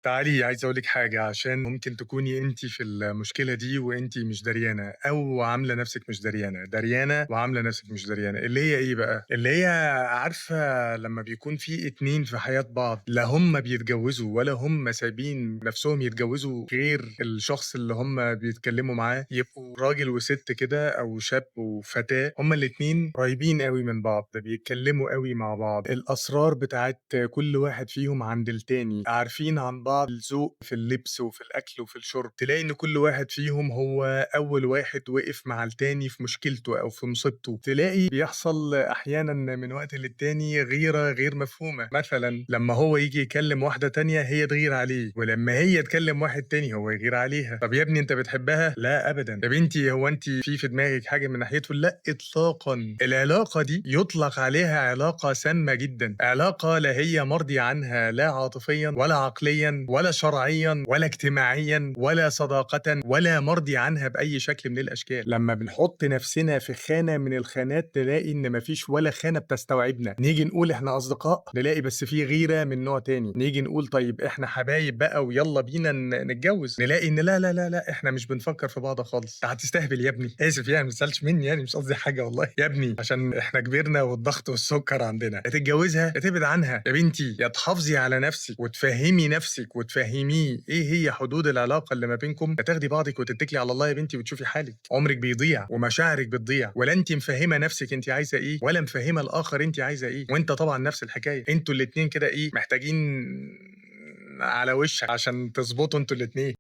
تعالي عايز أقول لِك حاجة، عشان ممكن تكوني أنتِ في المشكلة دي وأنتِ مش دريانة، أو عاملة نفسِك مش دريانة، دريانة وعاملة نفسِك مش دريانة، اللي هي إيه بقى؟ اللي هي عارفة لمّا بيكون في اتنين في حياة بعض، لا هُم بيتجوزوا ولا هُم سايبين نفسهم يتجوزوا غير الشخص اللي هُم بيتكلموا معاه، يبقوا راجل وست كده أو شاب وفتاة، هُم الاتنين قريبين أوي من بعض، بيتكلموا أوي مع بعض، الأسرار بتاعة كل واحد فيهم عند التاني، عارفين عن بعض الذوق في اللبس وفي الأكل وفي الشرب، تلاقي إن كل واحد فيهم هو أول واحد وقف مع التاني في مشكلته أو في مصيبته، تلاقي بيحصل أحيانًا من وقت للتاني غيرة غير مفهومة، مثلًا لمّا هو ييجي يكلم واحدة تانية هي تغير عليه، ولمّا هي تكلم واحد تاني هو يغير عليها، طب يا ابني أنت بتحبها؟ لا أبدًا، يا بنتي هو أنتِ في دماغِك حاجة من ناحيته؟ لأ إطلاقًا، العلاقة دي يُطلق عليها علاقة سامة جدًا، علاقة لا هي مَرضي عنها لا عاطفيًا ولا عقليًا ولا شرعيًا ولا اجتماعيًا ولا صداقةً ولا مَرضي عنها بأي شكل من الأشكال، لمّا بنحط نفسنا في خانة من الخانات نلاقي إن ما فيش ولا خانة بتستوعبنا، نيجي نقول إحنا أصدقاء نلاقي بس في غيرة من نوع تاني، نيجي نقول طيب إحنا حبايب بقى ويالّا بينا نتجوز، نلاقي إن لا، لا، لا، لأ، إحنا مش بنفكّر في بعض خالص، أنت هتستهبل يا ابني، آسف يعني ما تزعلش منّي يعني مش قصدي حاجة والله، يا ابني عشان إحنا كبرنا والضغط والسُكّر عندنا، يا تتجوزها يا تبعد عنها، يا بنتي يا تحافظي على نفسِك وتفهّمي نفسِك وتفهّميه إيه هي حدود العلاقة اللي ما بينكم، يا تاخدي بعضِك وتتكلي على الله يا بنتي وتشوفي حالِك، عمرِك بيضيع ومشاعرِك بتضيع، ولا أنتِ مفهّمة نفسِك أنتِ عايزة إيه، ولا مفهّمة الآخر أنتِ عايزة إيه، وأنت طبعًا نفس الحكاية، أنتم الاتنين كده إيه محتاجين على وِش عشان تضبطوا أنتم الاتنين.